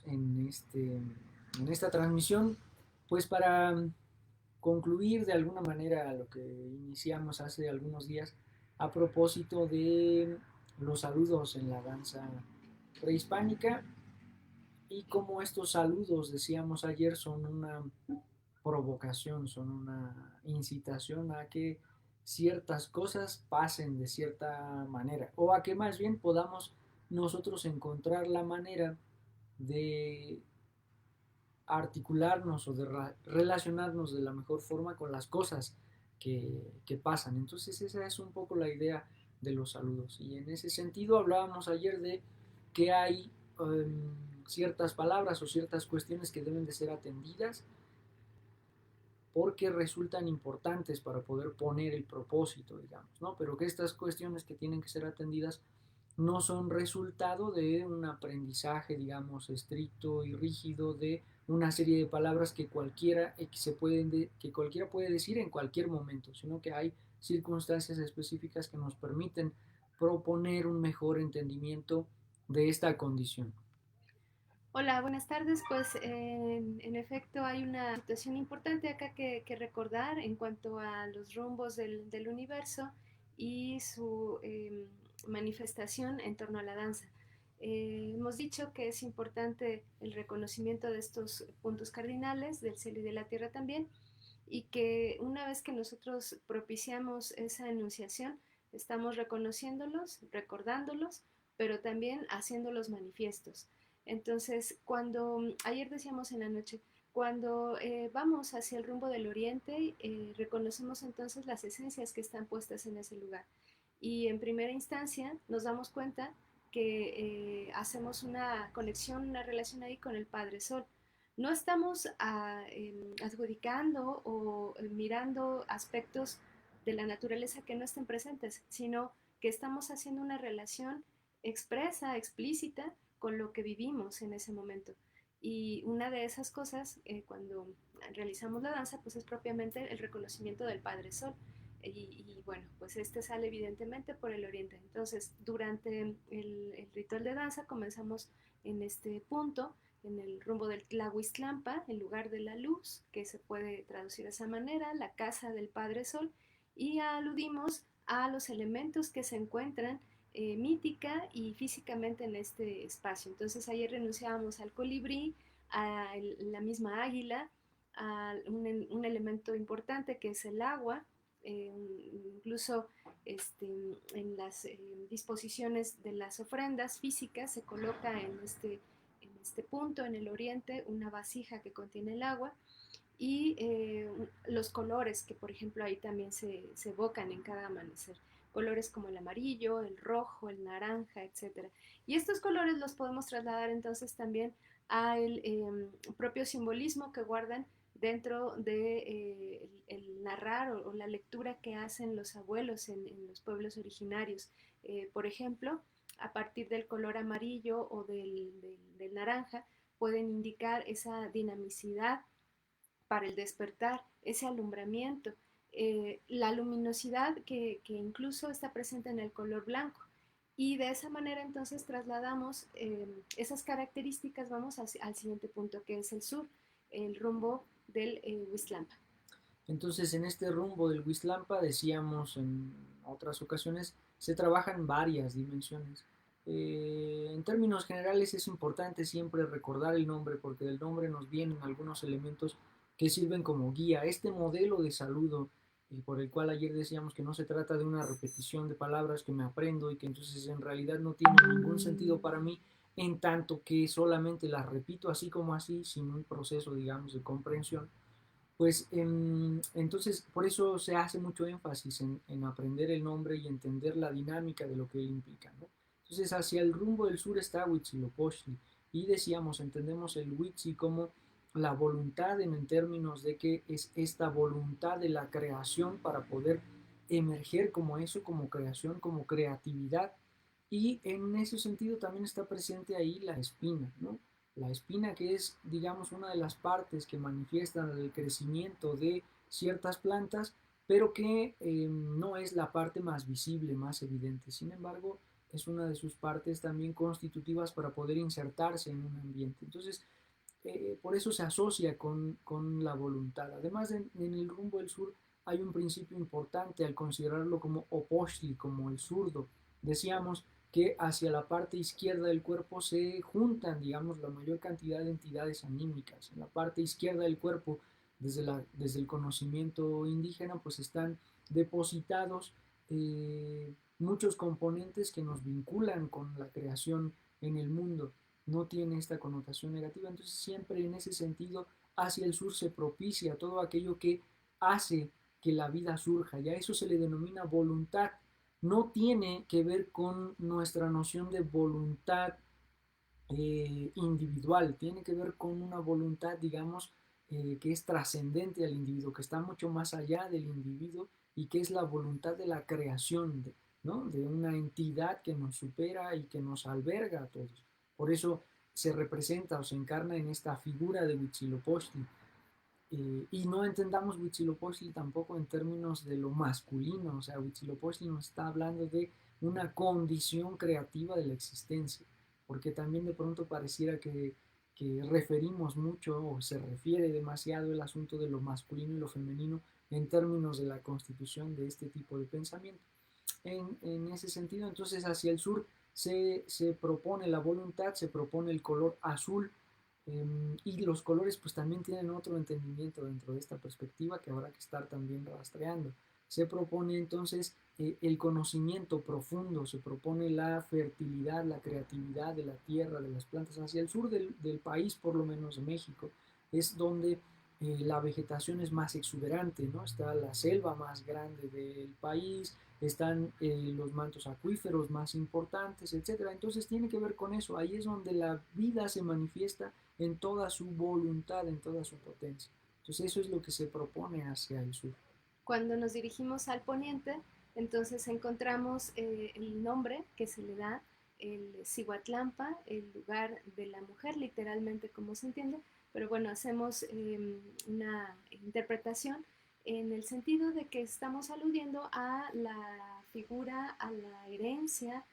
en esta transmisión, pues para concluir de alguna manera lo que iniciamos hace algunos días a propósito de los saludos en la danza prehispánica y cómo estos saludos, decíamos ayer, son una provocación, son una incitación a que ciertas cosas pasen de cierta manera o a que más bien podamos nosotros encontrar la manera de articularnos o de relacionarnos de la mejor forma con las cosas que pasan. Entonces esa es un poco la idea de los saludos. Y en ese sentido hablábamos ayer de que hay ciertas palabras o ciertas cuestiones que deben de ser atendidas porque resultan importantes para poder poner el propósito, digamos, ¿no? Pero que estas cuestiones que tienen que ser atendidas no son resultado de un aprendizaje, digamos, estricto y rígido de una serie de palabras que que cualquiera puede decir en cualquier momento, sino que hay circunstancias específicas que nos permiten proponer un mejor entendimiento de esta condición. Hola, buenas tardes. Pues en efecto hay una situación importante acá que recordar en cuanto a los rumbos del universo y su manifestación en torno a la danza. Hemos dicho que es importante el reconocimiento de estos puntos cardinales del cielo y de la tierra también, y que una vez que nosotros propiciamos esa enunciación, estamos reconociéndolos, recordándolos, pero también haciéndolos manifiestos. Entonces, ayer decíamos en la noche, cuando vamos hacia el rumbo del oriente, reconocemos entonces las esencias que están puestas en ese lugar. Y en primera instancia nos damos cuenta que hacemos una conexión, una relación ahí con el Padre Sol. No estamos adjudicando o mirando aspectos de la naturaleza que no estén presentes, sino que estamos haciendo una relación expresa, explícita, con lo que vivimos en ese momento. Y una de esas cosas, cuando realizamos la danza, pues es propiamente el reconocimiento del Padre Sol. Y bueno, pues este sale evidentemente por el oriente. Entonces, durante el ritual de danza comenzamos en este punto, en el rumbo del Tlahuistlampa, el lugar de la luz, que se puede traducir de esa manera, la casa del Padre Sol, y aludimos a los elementos que se encuentran mítica y físicamente en este espacio. Entonces ayer renunciábamos al colibrí, a la misma águila, a un elemento importante que es el agua, eh, incluso en las disposiciones de las ofrendas físicas se coloca en este punto, en el oriente, una vasija que contiene el agua y los colores que, por ejemplo, ahí también se evocan en cada amanecer. Colores como el amarillo, el rojo, el naranja, etcétera. Y estos colores los podemos trasladar entonces también al propio simbolismo que guardan dentro de el narrar o la lectura que hacen los abuelos en los pueblos originarios. Por ejemplo, a partir del color amarillo o del naranja, pueden indicar esa dinamicidad para el despertar, ese alumbramiento, la luminosidad que incluso está presente en el color blanco. Y de esa manera entonces trasladamos esas características, vamos al siguiente punto, que es el sur, el rumbo del Huistlampa. Entonces, en este rumbo del Huizlampa, decíamos en otras ocasiones, se trabajan varias dimensiones. En términos generales es importante siempre recordar el nombre porque del nombre nos vienen algunos elementos que sirven como guía. Este modelo de saludo, por el cual ayer decíamos que no se trata de una repetición de palabras que me aprendo y que entonces en realidad no tienen ningún sentido para mí, en tanto que solamente las repito así como así, sin un proceso, digamos, de comprensión. Pues entonces por eso se hace mucho énfasis en aprender el nombre y entender la dinámica de lo que él implica, ¿no? Entonces hacia el rumbo del sur está Huitzilopochtli y decíamos, entendemos el Huitzi como la voluntad en términos de que es esta voluntad de la creación para poder emerger como eso, como creación, como creatividad. Y en ese sentido también está presente ahí la espina, ¿no? La espina que es, digamos, una de las partes que manifiestan el crecimiento de ciertas plantas, pero que no es la parte más visible, más evidente. Sin embargo, es una de sus partes también constitutivas para poder insertarse en un ambiente. Entonces, por eso se asocia con la voluntad. Además, en el rumbo del sur hay un principio importante al considerarlo como oposhti, como el zurdo. Decíamos que hacia la parte izquierda del cuerpo se juntan, digamos, la mayor cantidad de entidades anímicas. En la parte izquierda del cuerpo, desde el conocimiento indígena, pues están depositados muchos componentes que nos vinculan con la creación en el mundo. No tiene esta connotación negativa, entonces siempre en ese sentido hacia el sur se propicia todo aquello que hace que la vida surja, y a eso se le denomina voluntad. No tiene que ver con nuestra noción de voluntad individual, tiene que ver con una voluntad, digamos, que es trascendente al individuo, que está mucho más allá del individuo y que es la voluntad de la creación, ¿no? De una entidad que nos supera y que nos alberga a todos. Por eso se representa o se encarna en esta figura de Huitzilopochtli. Y no entendamos Huitzilopochtli tampoco en términos de lo masculino, o sea, Huitzilopochtli nos está hablando de una condición creativa de la existencia, porque también de pronto pareciera que referimos mucho o se refiere demasiado el asunto de lo masculino y lo femenino en términos de la constitución de este tipo de pensamiento. En ese sentido, entonces hacia el sur se propone la voluntad, se propone el color azul, y los colores pues también tienen otro entendimiento dentro de esta perspectiva que habrá que estar también rastreando. Se propone entonces el conocimiento profundo, se propone la fertilidad, la creatividad de la tierra, de las plantas. Hacia el sur del país, por lo menos de México, es donde la vegetación es más exuberante, ¿no? Está la selva más grande del país, están los mantos acuíferos más importantes, etcétera. Entonces tiene que ver con eso, ahí es donde la vida se manifiesta en toda su voluntad, en toda su potencia. Entonces eso es lo que se propone hacia el sur. Cuando nos dirigimos al poniente, entonces encontramos el nombre que se le da, el Cihuatlampa, el lugar de la mujer, literalmente como se entiende, pero bueno, hacemos una interpretación en el sentido de que estamos aludiendo a la figura, a la herencia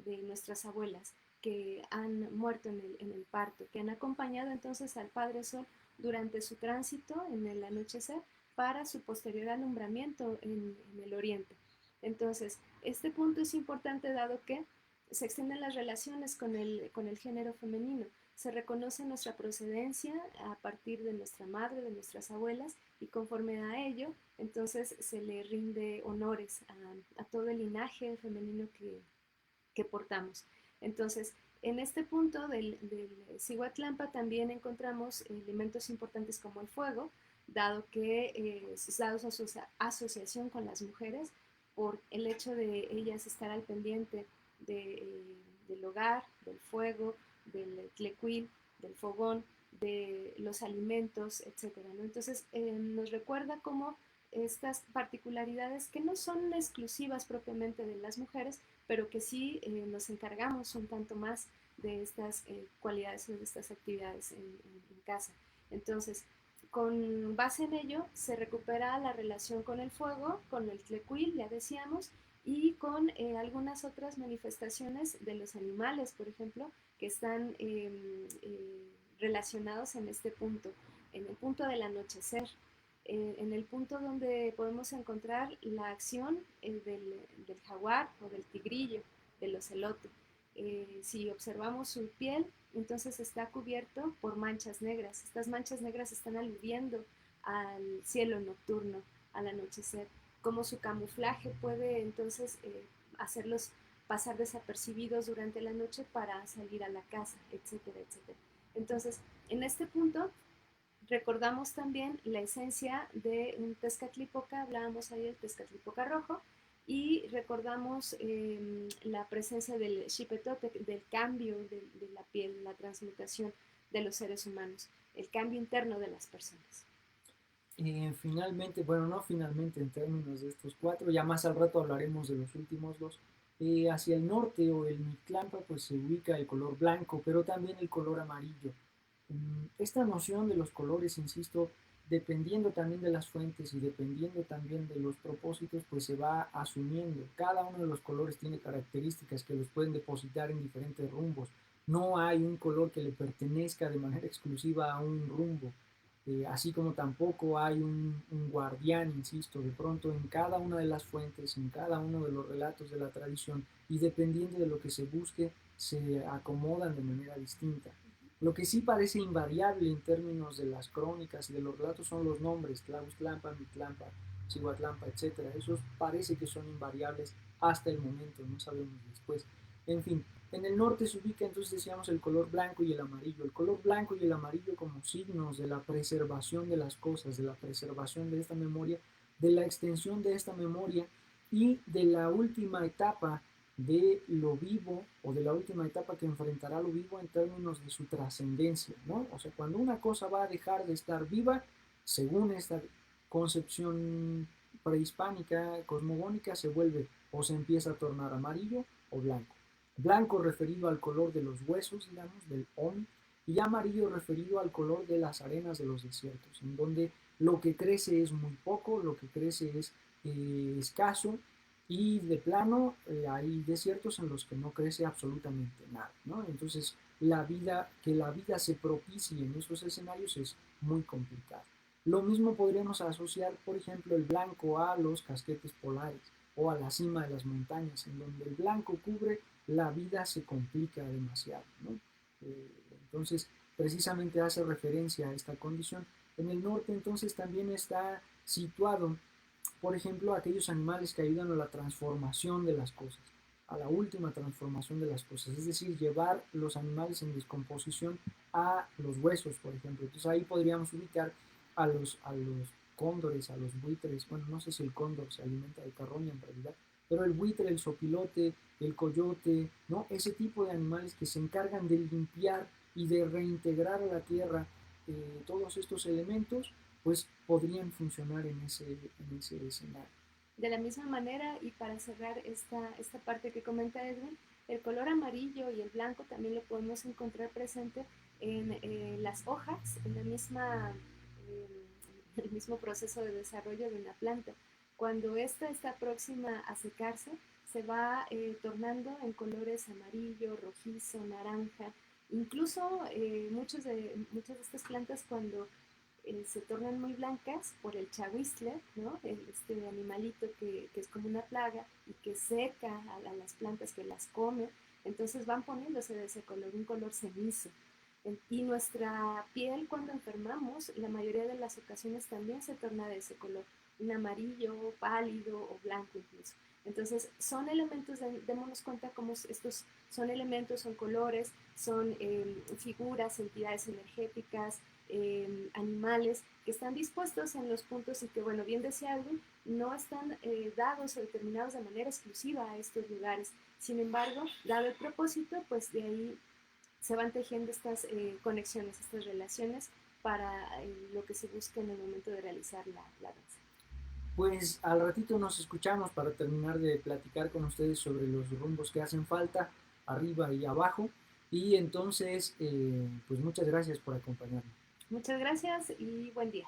de nuestras abuelas que han muerto en el parto, que han acompañado entonces al Padre Sol durante su tránsito en el anochecer para su posterior alumbramiento en el oriente. Entonces, este punto es importante dado que se extienden las relaciones con el género femenino. Se reconoce nuestra procedencia a partir de nuestra madre, de nuestras abuelas, y conforme a ello, entonces se le rinde honores a todo el linaje femenino que portamos. Entonces, en este punto del Cihuatlampa también encontramos elementos importantes como el fuego, dado que dado su asociación con las mujeres, por el hecho de ellas estar al pendiente del hogar, del fuego, del tlecuil, del fogón, de los alimentos, etcétera, ¿no? Entonces nos recuerda cómo estas particularidades que no son exclusivas propiamente de las mujeres, pero que sí nos encargamos un tanto más de estas cualidades o de estas actividades en casa. Entonces, con base en ello, se recupera la relación con el fuego, con el tlecuil, ya decíamos, y con algunas otras manifestaciones de los animales, por ejemplo, que están relacionados en este punto, en el punto del anochecer, en el punto donde podemos encontrar la acción del jaguar o del tigrillo, del ocelote. Si observamos su piel, entonces está cubierto por manchas negras. Estas manchas negras están aludiendo al cielo nocturno, al anochecer. Cómo su camuflaje puede entonces hacerlos pasar desapercibidos durante la noche para salir a la casa, etcétera, etcétera. Entonces, en este punto recordamos también la esencia de un Tezcatlipoca, hablábamos ahí del Tezcatlipoca rojo, y recordamos la presencia del Xipetotec, del cambio de la piel, la transmutación de los seres humanos, el cambio interno de las personas. Finalmente, bueno, no finalmente en términos de estos cuatro, ya más al rato hablaremos de los últimos dos. Hacia el norte o el Mictlampa pues se ubica el color blanco, pero también el color amarillo. Esta noción de los colores, insisto, dependiendo también de las fuentes y dependiendo también de los propósitos, pues se va asumiendo. Cada uno de los colores tiene características que los pueden depositar en diferentes rumbos. No hay un color que le pertenezca de manera exclusiva a un rumbo, así como tampoco hay un guardián, insisto, de pronto en cada una de las fuentes, en cada uno de los relatos de la tradición, y dependiendo de lo que se busque, se acomodan de manera distinta. Lo que sí parece invariable en términos de las crónicas y de los relatos son los nombres, Tlahuistlampa, Mitlampa, Cihuatlampa, etc. Esos parece que son invariables hasta el momento, no sabemos después. En fin, en el norte se ubica, entonces decíamos, el color blanco y el amarillo. El color blanco y el amarillo como signos de la preservación de las cosas, de la preservación de esta memoria, de la extensión de esta memoria y de la última etapa de lo vivo, o de la última etapa que enfrentará lo vivo en términos de su trascendencia, ¿no? O sea, cuando una cosa va a dejar de estar viva, según esta concepción prehispánica, cosmogónica, se vuelve o se empieza a tornar amarillo o blanco. Blanco referido al color de los huesos, digamos, del Om, y amarillo referido al color de las arenas de los desiertos, en donde lo que crece es muy poco, lo que crece es escaso, y de plano hay desiertos en los que no crece absolutamente nada, ¿no? Entonces, que la vida se propicie en esos escenarios es muy complicado. Lo mismo podríamos asociar, por ejemplo, el blanco a los casquetes polares o a la cima de las montañas, en donde el blanco cubre, la vida se complica demasiado, ¿no? Entonces, precisamente hace referencia a esta condición. En el norte, entonces, también está situado, por ejemplo, aquellos animales que ayudan a la transformación de las cosas, a la última transformación de las cosas, es decir, llevar los animales en descomposición a los huesos, por ejemplo. Entonces ahí podríamos ubicar a los cóndores, a los buitres, bueno, no sé si el cóndor se alimenta de carroña en realidad, pero el buitre, el sopilote, el coyote, ¿no? Ese tipo de animales que se encargan de limpiar y de reintegrar a la tierra todos estos elementos, pues podrían funcionar en ese escenario. De la misma manera, y para cerrar esta parte que comenta Edwin, el color amarillo y el blanco también lo podemos encontrar presente en las hojas, en la misma, el mismo proceso de desarrollo de una planta. Cuando ésta está próxima a secarse, se va tornando en colores amarillo, rojizo, naranja. Incluso muchas de estas plantas, cuando se tornan muy blancas por el chahuiztle, ¿no? Este animalito que es como una plaga y que seca a las plantas, que las come, entonces van poniéndose de ese color, un color cenizo. Y nuestra piel, cuando enfermamos, la mayoría de las ocasiones también se torna de ese color, un amarillo pálido o blanco incluso. Entonces son elementos, démonos cuenta cómo estos son elementos, son colores, son figuras, entidades energéticas, animales que están dispuestos en los puntos y que, bueno, bien decía Alvin, no están dados o determinados de manera exclusiva a estos lugares. Sin embargo, dado el propósito, pues de ahí se van tejiendo estas conexiones, estas relaciones para lo que se busca en el momento de realizar la danza. Pues al ratito nos escuchamos para terminar de platicar con ustedes sobre los rumbos que hacen falta, arriba y abajo. Y entonces, pues muchas gracias por acompañarnos. Muchas gracias y buen día.